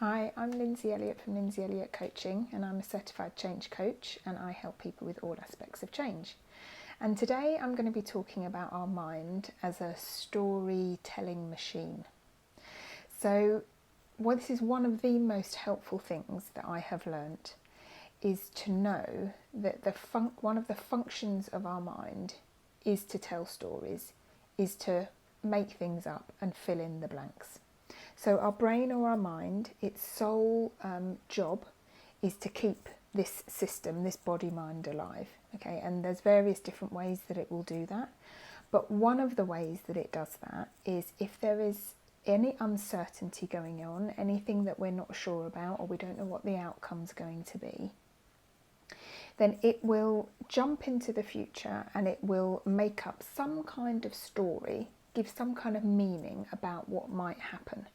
Hi, I'm Lindsay Elliott from Lindsay Elliott Coaching, and I'm a certified change coach, and I help people with all aspects of change. And today I'm going to be talking about our mind as a storytelling machine. So, this is one of the most helpful things that I have learnt, is to know that one of the functions of our mind is to tell stories, is to make things up and fill in the blanks. So our brain or our mind, its sole job is to keep this system, this body-mind alive. Okay, and there's various different ways that it will do that. But one of the ways that it does that is if there is any uncertainty going on, anything that we're not sure about, or we don't know what the outcome's going to be, then it will jump into the future and it will make up some kind of story, give some kind of meaning about what might happen.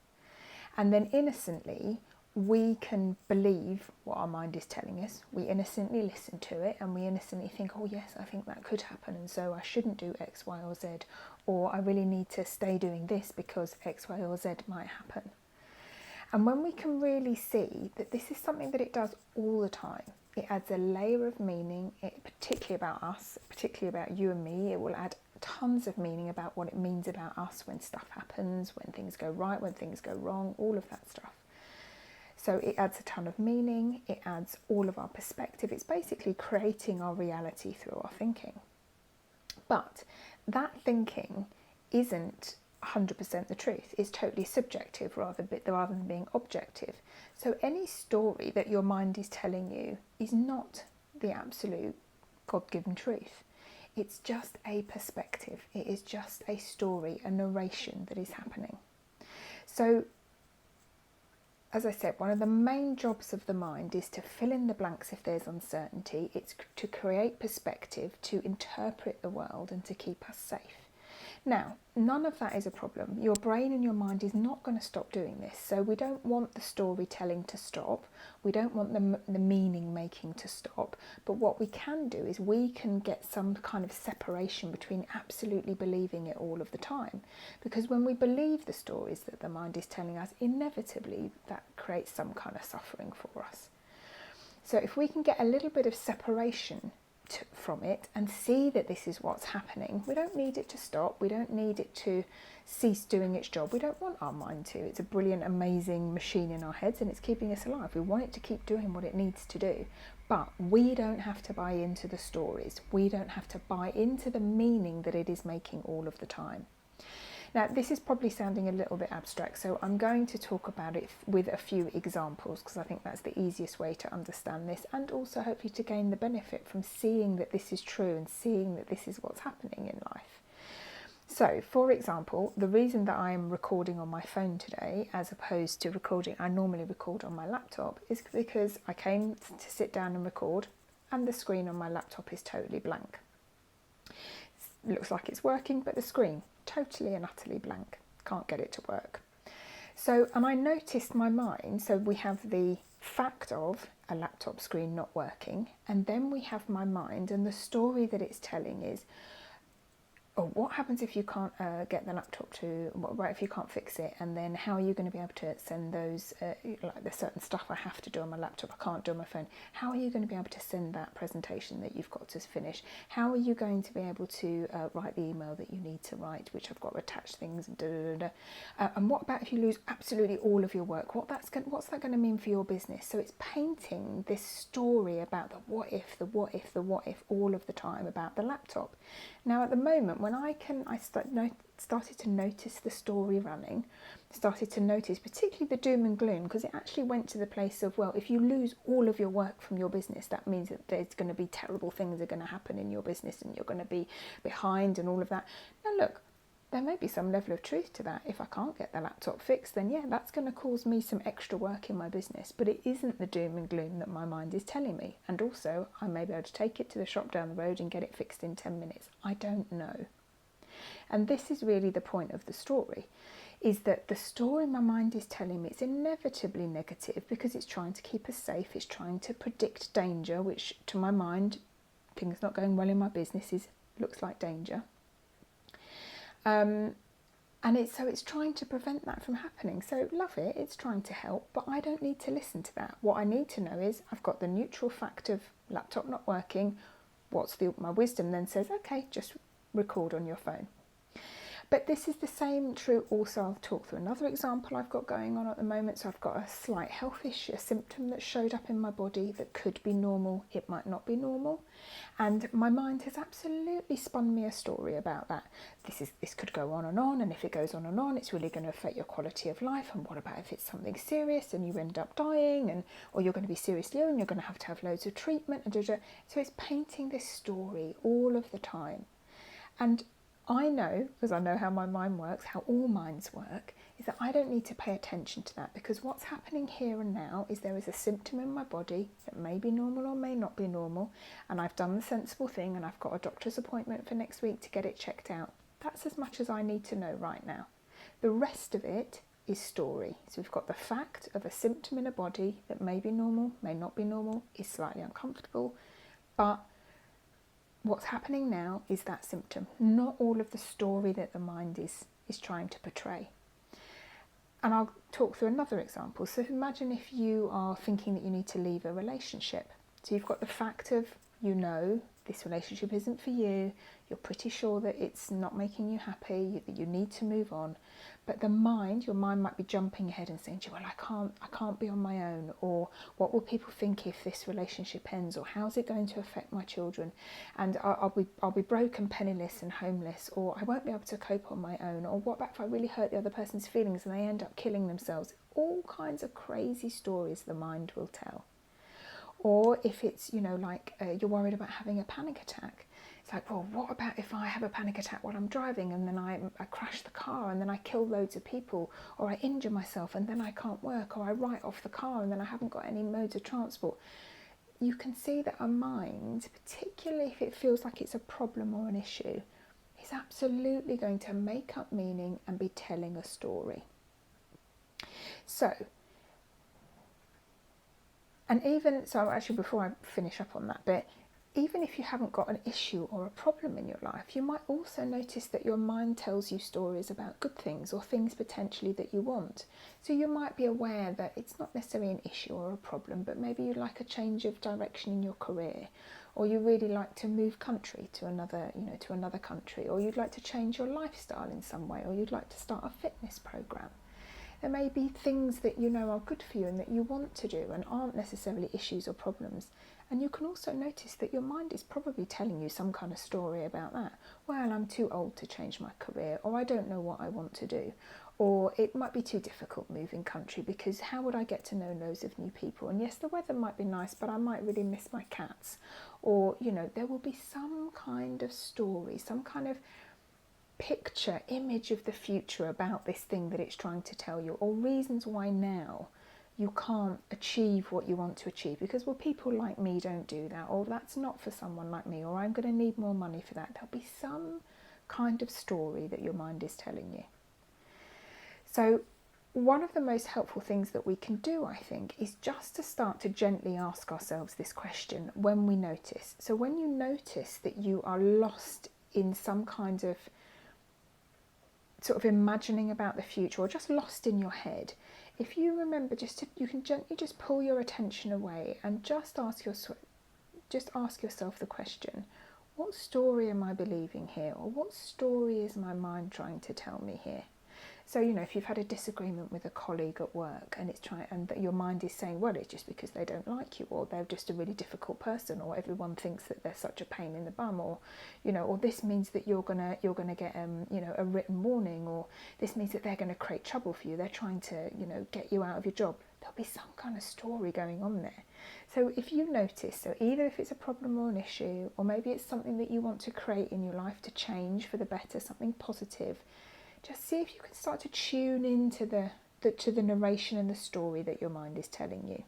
And then innocently, we can believe what our mind is telling us. We innocently listen to it and we innocently think, oh yes, I think that could happen, and so I shouldn't do X, Y or Z, or I really need to stay doing this because X, Y or Z might happen. And when we can really see that this is something that it does all the time, it adds a layer of meaning, particularly about us, particularly about you and me. It will add tons of meaning about what it means about us when stuff happens, when things go right, when things go wrong, all of that stuff. So it adds a ton of meaning, it adds all of our perspective. It's basically creating our reality through our thinking. But that thinking isn't 100% the truth. It's totally subjective rather than being objective. So any story that your mind is telling you is not the absolute God-given truth. It's just a perspective. It is just a story, a narration that is happening. So, as I said, one of the main jobs of the mind is to fill in the blanks if there's uncertainty. It's to create perspective, to interpret the world and to keep us safe. Now, none of that is a problem. Your brain and your mind is not going to stop doing this. So we don't want the storytelling to stop. We don't want the meaning making to stop. But what we can do is we can get some kind of separation between absolutely believing it all of the time. Because when we believe the stories that the mind is telling us, inevitably that creates some kind of suffering for us. So if we can get a little bit of separation from it and see that this is what's happening, we don't need it to stop, we don't need it to cease doing its job. We don't want our mind to. It's a brilliant, amazing machine in our heads and it's keeping us alive. We want it to keep doing what it needs to do, but we don't have to buy into the stories. We don't have to buy into the meaning that it is making all of the time. Now, this is probably sounding a little bit abstract, so I'm going to talk about it with a few examples because I think that's the easiest way to understand this, and also hopefully to gain the benefit from seeing that this is true and seeing that this is what's happening in life. So, for example, the reason that I'm recording on my phone today as opposed to I normally record on my laptop, is because I came to sit down and record and the screen on my laptop is totally blank. It looks like it's working, but the screen totally and utterly blank. Can't get it to work. So, and I noticed my mind, so we have the fact of a laptop screen not working, and then we have my mind, and the story that it's telling is, oh, what happens if you can't get the laptop to, right, if you can't fix it, and then how are you going to be able to send those, like there's certain stuff I have to do on my laptop, I can't do on my phone. How are you going to be able to send that presentation that you've got to finish? How are you going to be able to write the email that you need to write, which I've got to attach things, and and what about if you lose absolutely all of your work? What's that going to mean for your business? So it's painting this story about the what if, the what if, the what if all of the time about the laptop. Now at the moment, when I started to notice the story running, started to notice particularly the doom and gloom, because it actually went to the place of, well, if you lose all of your work from your business, that means that there's going to be terrible things are going to happen in your business and you're going to be behind and all of that. Now look, there may be some level of truth to that. If I can't get the laptop fixed, then yeah, that's going to cause me some extra work in my business, but it isn't the doom and gloom that my mind is telling me. And also, I may be able to take it to the shop down the road and get it fixed in 10 minutes. I don't know. And this is really the point of the story, is that the story my mind is telling me is inevitably negative because it's trying to keep us safe, it's trying to predict danger, which to my mind, things not going well in my business looks like danger. And it's trying to prevent that from happening. So love it, it's trying to help, but I don't need to listen to that. What I need to know is I've got the neutral fact of laptop not working. My wisdom then says, okay, just record on your phone. But this is the same true also. I'll talk through another example I've got going on at the moment. So I've got a slight health issue, a symptom that showed up in my body that could be normal, it might not be normal. And my mind has absolutely spun me a story about that. This could go on, and if it goes on, it's really going to affect your quality of life. And what about if it's something serious and you end up dying, or you're going to be seriously ill and you're going to have loads of treatment, So it's painting this story all of the time. And I know, because I know how my mind works, how all minds work, is that I don't need to pay attention to that, because what's happening here and now is there is a symptom in my body that may be normal or may not be normal, and I've done the sensible thing and I've got a doctor's appointment for next week to get it checked out. That's as much as I need to know right now. The rest of it is story. So we've got the fact of a symptom in a body that may be normal, may not be normal, is slightly uncomfortable, but what's happening now is that symptom, not all of the story that the mind is trying to portray. And I'll talk through another example. So imagine if you are thinking that you need to leave a relationship. So you've got the fact of, this relationship isn't for you, you're pretty sure that it's not making you happy, that you need to move on. But your mind might be jumping ahead and saying to you, well, I can't be on my own, or what will people think if this relationship ends, or how's it going to affect my children, and I'll be broken, penniless and homeless, or I won't be able to cope on my own, or what about if I really hurt the other person's feelings and they end up killing themselves? All kinds of crazy stories the mind will tell. Or if it's, you're worried about having a panic attack. It's like, well, what about if I have a panic attack while I'm driving and then I crash the car and then I kill loads of people, or I injure myself and then I can't work, or I write off the car and then I haven't got any modes of transport. You can see that our mind, particularly if it feels like it's a problem or an issue, is absolutely going to make up meaning and be telling a story. So actually, before I finish up on that bit, even if you haven't got an issue or a problem in your life, you might also notice that your mind tells you stories about good things or things potentially that you want. So you might be aware that it's not necessarily an issue or a problem, but maybe you like a change of direction in your career, or you really like to move country to another country, or you'd like to change your lifestyle in some way, or you'd like to start a fitness program. There may be things that you know are good for you and that you want to do and aren't necessarily issues or problems. And you can also notice that your mind is probably telling you some kind of story about that. Well, I'm too old to change my career, or I don't know what I want to do, or it might be too difficult moving country because how would I get to know loads of new people? And yes, the weather might be nice, but I might really miss my cats. Or, there will be some kind of story, some kind of picture, image of the future about this thing that it's trying to tell you, or reasons why now you can't achieve what you want to achieve because, well, people like me don't do that, or that's not for someone like me, or I'm going to need more money for that. There'll be some kind of story that your mind is telling you. So one of the most helpful things that we can do, I think, is just to start to gently ask ourselves this question when we notice. So when you notice that you are lost in some kind of sort of imagining about the future, or just lost in your head, if you remember, you can gently just pull your attention away and just ask yourself the question, what story am I believing here, or what story is my mind trying to tell me here? So, if you've had a disagreement with a colleague at work and that your mind is saying, well, it's just because they don't like you, or they're just a really difficult person, or everyone thinks that they're such a pain in the bum, or or this means that you're gonna get a written warning, or this means that they're going to create trouble for you. They're trying to get you out of your job. There'll be some kind of story going on there. So if you notice, so either if it's a problem or an issue, or maybe it's something that you want to create in your life to change for the better, something positive, just see if you can start to tune into the narration and the story that your mind is telling you.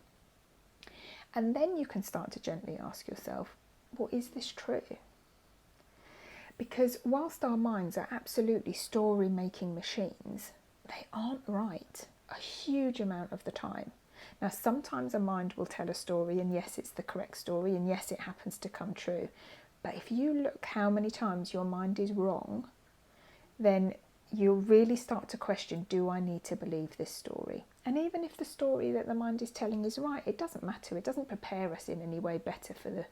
And then you can start to gently ask yourself, well, is this true? Because whilst our minds are absolutely story-making machines, they aren't right a huge amount of the time. Now, sometimes a mind will tell a story, and yes, it's the correct story, and yes, it happens to come true. But if you look how many times your mind is wrong, then you'll really start to question, do I need to believe this story? And even if the story that the mind is telling is right, it doesn't matter. It doesn't prepare us in any way better for the,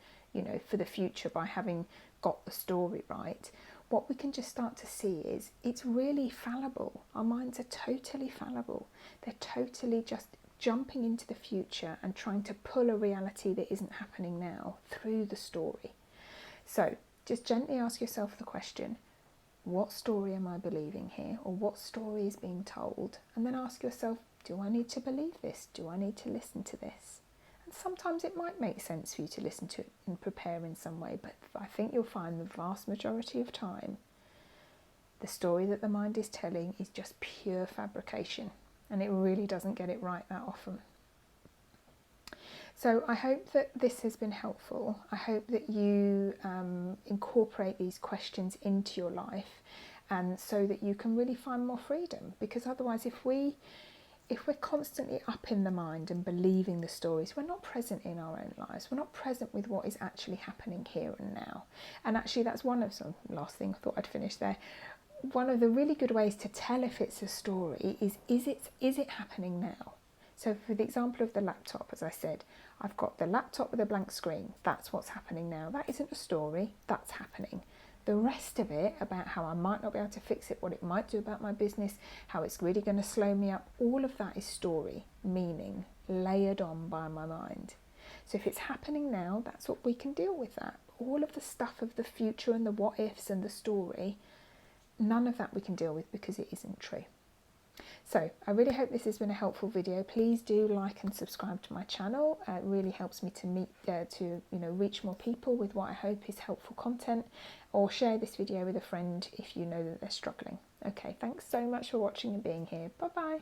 for the future by having got the story right. What we can just start to see is it's really fallible. Our minds are totally fallible. They're totally just jumping into the future and trying to pull a reality that isn't happening now through the story. So just gently ask yourself the question, what story am I believing here? Or what story is being told? And then ask yourself, do I need to believe this? Do I need to listen to this? And sometimes it might make sense for you to listen to it and prepare in some way, but I think you'll find the vast majority of time, the story that the mind is telling is just pure fabrication, and it really doesn't get it right that often. So I hope that this has been helpful. I hope that you incorporate these questions into your life, and so that you can really find more freedom. Because otherwise, if we're constantly up in the mind and believing the stories, we're not present in our own lives. We're not present with what is actually happening here and now. And actually, that's one of some last thing I thought I'd finish there. One of the really good ways to tell if it's a story is it happening now? So for the example of the laptop, as I said, I've got the laptop with a blank screen. That's what's happening now. That isn't a story, that's happening. The rest of it, about how I might not be able to fix it, what it might do about my business, how it's really going to slow me up, all of that is story, meaning, layered on by my mind. So if it's happening now, that's what we can deal with that. All of the stuff of the future and the what ifs and the story, none of that we can deal with because it isn't true. So I really hope this has been a helpful video. Please do like and subscribe to my channel. It really helps me to reach more people with what I hope is helpful content, or share this video with a friend if you know that they're struggling. Okay, thanks so much for watching and being here. Bye bye.